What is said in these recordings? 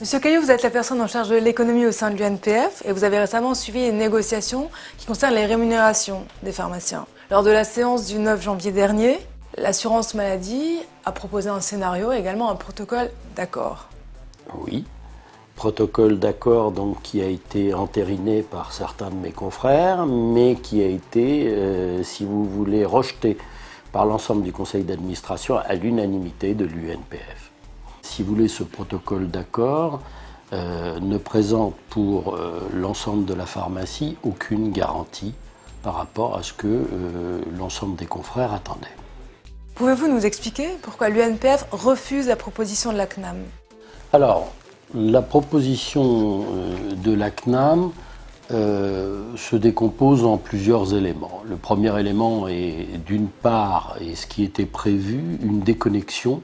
Monsieur Caillou, vous êtes la personne en charge de l'économie au sein de l'UNPF et vous avez récemment suivi une négociation qui concerne les rémunérations des pharmaciens. Lors de la séance du 9 janvier dernier, l'assurance maladie a proposé un scénario et également un protocole d'accord. Oui, protocole d'accord donc qui a été entériné par certains de mes confrères, mais qui a été, si vous voulez, rejeté par l'ensemble du conseil d'administration à l'unanimité de l'UNPF. Si vous voulez, ce protocole d'accord ne présente pour l'ensemble de la pharmacie aucune garantie par rapport à ce que l'ensemble des confrères attendaient. Pouvez-vous nous expliquer pourquoi l'UNPF refuse la proposition de la CNAM? Alors, la proposition de la CNAM se décompose en plusieurs éléments. Le premier élément est d'une part, et ce qui était prévu, une déconnexion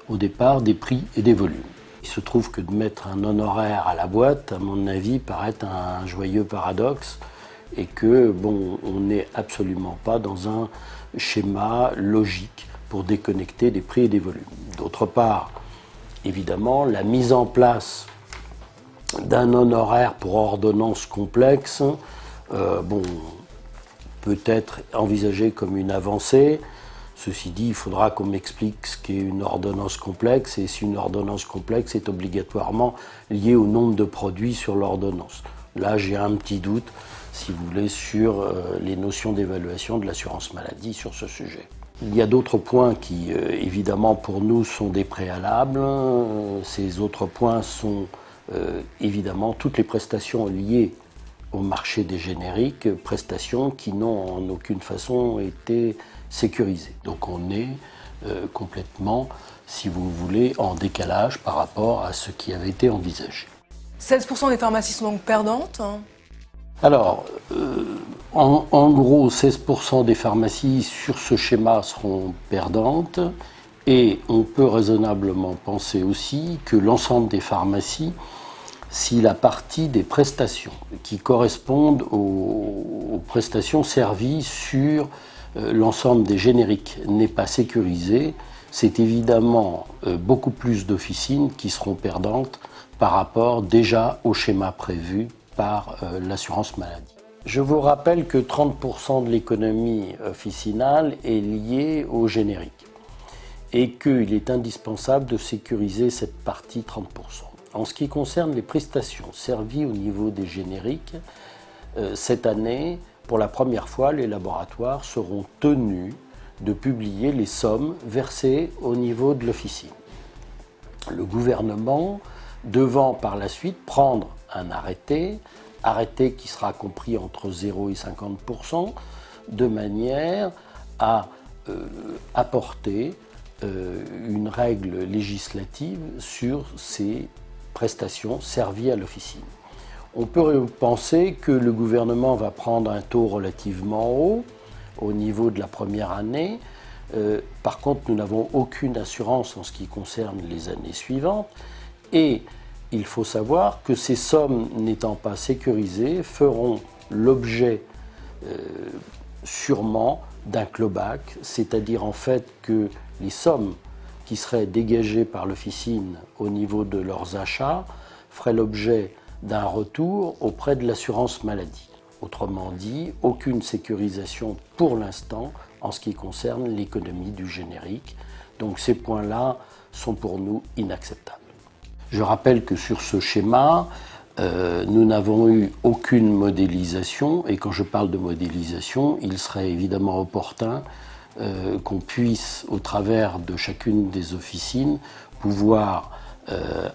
au départ des prix et des volumes. Il se trouve que de mettre un honoraire à la boîte, à mon avis, paraît un joyeux paradoxe et que, bon, on n'est absolument pas dans un schéma logique pour déconnecter des prix et des volumes. D'autre part, évidemment, la mise en place d'un honoraire pour ordonnance complexe, peut être envisagée comme une avancée. Ceci dit, il faudra qu'on m'explique ce qu'est une ordonnance complexe et si une ordonnance complexe est obligatoirement liée au nombre de produits sur l'ordonnance. Là, j'ai un petit doute, si vous voulez, sur les notions d'évaluation de l'assurance maladie sur ce sujet. Il y a d'autres points qui, évidemment, pour nous, sont des préalables. Ces autres points sont, évidemment, toutes les prestations liées au marché des génériques, prestations qui n'ont en aucune façon été sécurisées. Donc on est complètement, si vous voulez, en décalage par rapport à ce qui avait été envisagé. 16% des pharmacies sont donc perdantes. Alors, en gros, 16% des pharmacies sur ce schéma seront perdantes et on peut raisonnablement penser aussi que l'ensemble des pharmacies, si la partie des prestations qui correspondent aux prestations servies sur l'ensemble des génériques n'est pas sécurisée, c'est évidemment beaucoup plus d'officines qui seront perdantes par rapport déjà au schéma prévu par l'assurance maladie. Je vous rappelle que 30% de l'économie officinale est liée au générique et qu'il est indispensable de sécuriser cette partie 30%. En ce qui concerne les prestations servies au niveau des génériques, cette année, pour la première fois, les laboratoires seront tenus de publier les sommes versées au niveau de l'officine. Le gouvernement devant par la suite prendre un arrêté qui sera compris entre 0 et 50%, de manière à apporter une règle législative sur ces prestations servies à l'officine. On peut penser que le gouvernement va prendre un taux relativement haut au niveau de la première année. Par contre, nous n'avons aucune assurance en ce qui concerne les années suivantes. Et il faut savoir que ces sommes n'étant pas sécurisées feront l'objet sûrement d'un clawback, c'est-à-dire en fait que les sommes qui seraient dégagées par l'officine au niveau de leurs achats feraient l'objet d'un retour auprès de l'assurance maladie. Autrement dit, aucune sécurisation pour l'instant en ce qui concerne l'économie du générique. Donc ces points-là sont pour nous inacceptables. Je rappelle que sur ce schéma, nous n'avons eu aucune modélisation, et quand je parle de modélisation, il serait évidemment opportun qu'on puisse, au travers de chacune des officines, pouvoir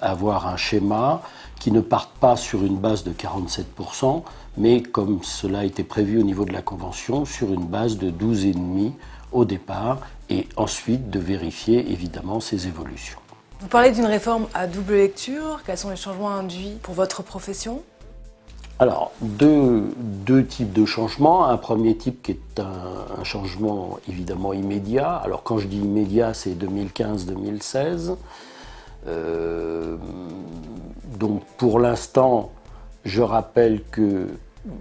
avoir un schéma qui ne parte pas sur une base de 47%, mais comme cela a été prévu au niveau de la Convention, sur une base de 12,5% au départ, et ensuite de vérifier évidemment ces évolutions. Vous parlez d'une réforme à double lecture. Quels sont les changements induits pour votre profession? Alors, deux types de changements. Un premier type qui est un changement évidemment immédiat. Alors quand je dis immédiat, c'est 2015-2016. Donc pour l'instant, je rappelle que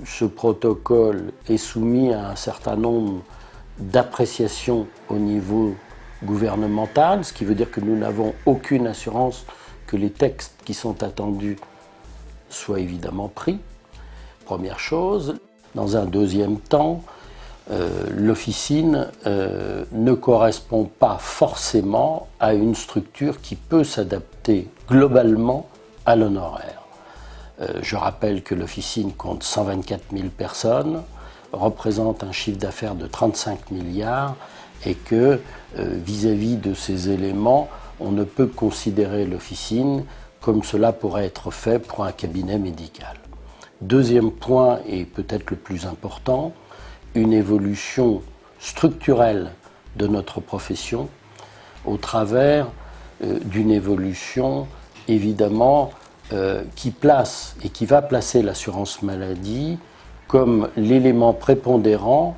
ce protocole est soumis à un certain nombre d'appréciations au niveau gouvernemental, ce qui veut dire que nous n'avons aucune assurance que les textes qui sont attendus soient évidemment pris, première chose. Dans un deuxième temps, l'officine ne correspond pas forcément à une structure qui peut s'adapter globalement à l'honoraire. Je rappelle que l'officine compte 124 000 personnes, représente un chiffre d'affaires de 35 milliards et que vis-à-vis de ces éléments, on ne peut considérer l'officine comme cela pourrait être fait pour un cabinet médical. Deuxième point, et peut-être le plus important, une évolution structurelle de notre profession au travers d'une évolution évidemment qui place et qui va placer l'assurance maladie comme l'élément prépondérant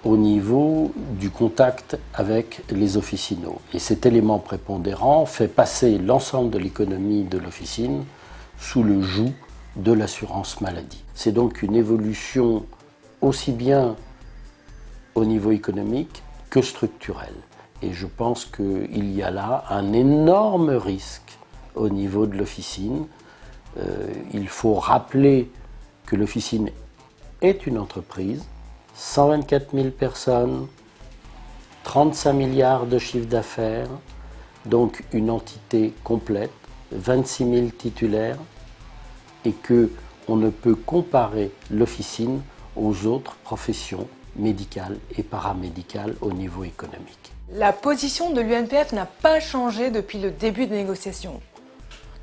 au niveau du contact avec les officinaux. Et cet élément prépondérant fait passer l'ensemble de l'économie de l'officine sous le joug de l'assurance maladie. C'est donc une évolution aussi bien au niveau économique que structurel. Et je pense qu'il y a là un énorme risque au niveau de l'officine. Il faut rappeler que l'officine est une entreprise, 124 000 personnes, 35 milliards de chiffre d'affaires, donc une entité complète, 26 000 titulaires, et qu'on ne peut comparer l'officine aux autres professions médicales et paramédicales au niveau économique. La position de l'UNPF n'a pas changé depuis le début des négociations.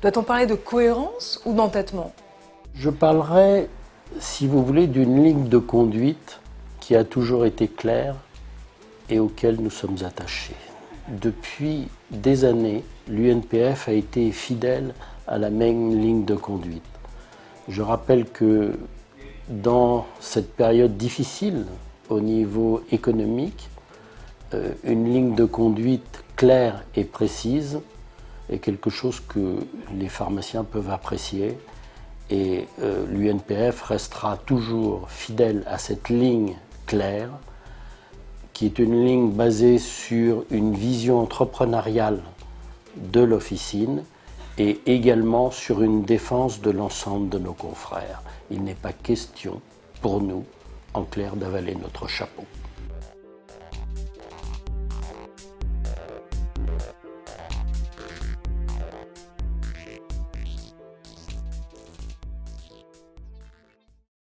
Doit-on parler de cohérence ou d'entêtement ? Je parlerai, si vous voulez, d'une ligne de conduite qui a toujours été claire et auquel nous sommes attachés. Depuis des années, l'UNPF a été fidèle à la même ligne de conduite. Je rappelle que dans cette période difficile au niveau économique, une ligne de conduite claire et précise est quelque chose que les pharmaciens peuvent apprécier et l'UNPF restera toujours fidèle à cette ligne claire qui est une ligne basée sur une vision entrepreneuriale de l'officine et également sur une défense de l'ensemble de nos confrères. Il n'est pas question pour nous, en clair, d'avaler notre chapeau.